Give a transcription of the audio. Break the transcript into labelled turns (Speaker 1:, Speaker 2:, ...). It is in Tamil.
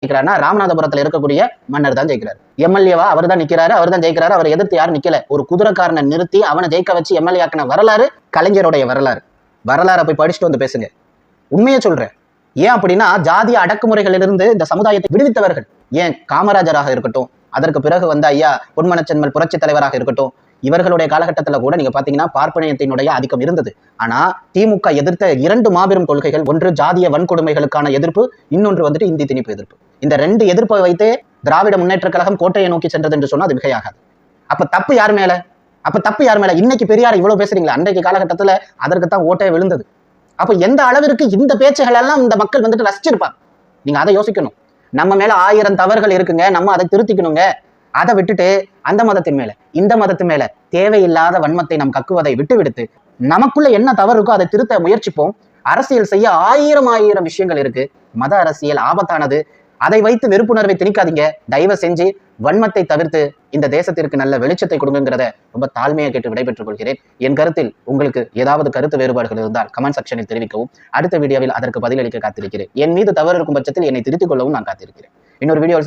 Speaker 1: ஜெயிக்கிறாருன்னா ராமநாதபுரத்துல இருக்கக்கூடிய மன்னர் தான் ஜெயிக்கிறாரு. எம்எல்ஏவா அவர் தான் நிக்கிறாரு, அவர் தான் ஜெயிக்கிறாரு. அவரை எதிர்த்து யாரும் நிக்கல. ஒரு குதிரைக்காரனை நிறுத்தி அவனை ஜெயிக்க வச்சு எம்எல்ஏ ஆக்கின வரலாறு கலைஞருடைய வரலாறு. வரலாறை போய் படிச்சுட்டு வந்து பேசுங்க. உண்மையை சொல்றேன். ஏன் அப்படின்னா ஜாதிய அடக்குமுறைகளிலிருந்து இந்த சமுதாயத்தை விடுவித்தவர்கள். ஏன் காமராஜராக இருக்கட்டும், அதற்கு பிறகு வந்த ஐயா பொன்மனச்செம்மல் புரட்சி தலைவராக இருக்கட்டும், இவர்களுடைய காலகட்டத்தில் கூட நீங்க பாத்தீங்கன்னா பார்ப்பனியத்தினுடைய ஆதிக்கம் இருந்தது. ஆனா திமுக எதிர்த்த 2 மாபெரும் கொள்கைகள், ஒன்று ஜாதிய வன்கொடுமைகளுக்கான எதிர்ப்பு, இன்னொன்று வந்துட்டு இந்தி திணிப்பு எதிர்ப்பு. இந்த 2 எதிர்ப்பை வைத்தே திராவிட முன்னேற்ற கழகம் கோட்டையை நோக்கி சென்றது என்று சொன்னா அது மிகையாகாது. அப்ப தப்பு யார் மேல? இன்னைக்கு பெரியார் இவ்வளவு பேசுறீங்களா? அன்றைக்கு காலகட்டத்துல அதற்குத்தான் ஓட்டையை விழுந்தது. அப்ப எந்த அளவிற்கு இந்த பேச்சுகள் எல்லாம் இந்த மக்கள் வந்துட்டு ரசிச்சிருப்பாங்க. நீங்க அதை யோசிக்கணும். நம்ம மேல 1000 தவறுகள் இருக்குங்க, நம்ம அதை திருத்திக்கணுங்க. அதை விட்டுட்டு அந்த மதத்தின் மேல இந்த மதத்து மேல தேவையில்லாத வன்மத்தை நாம் கக்குவதை விட்டு நமக்குள்ள என்ன தவறு இருக்கோ அதை திருத்த முயற்சிப்போம். அரசியல் செய்ய 1000 விஷயங்கள் இருக்கு. மத அரசியல் ஆபத்தானது. அதை வைத்து வெறுப்புணர்வை திணிக்காதீங்க. தயவு செஞ்சு வன்மத்தை தவிர்த்து இந்த தேசத்திற்கு நல்ல வெளிச்சத்தை கொடுங்கிறத ரொம்ப தாழ்மையை கேட்டு விடைபெற்றுக் கொள்கிறேன். என் கருத்தில் உங்களுக்கு ஏதாவது கருத்து வேறுபாடுகள் இருந்தால் கமெண்ட் செக்ஷனில் தெரிவிக்கவும். அடுத்த வீடியோவில் அதற்கு பதிலளிக்க காத்திருக்கிறேன். என் மீது தவறு இருக்கும் பட்சத்தில் என்னை திருத்திக் கொள்ளவும் நான் காத்திருக்கிறேன். இன்னொரு வீடியோவில்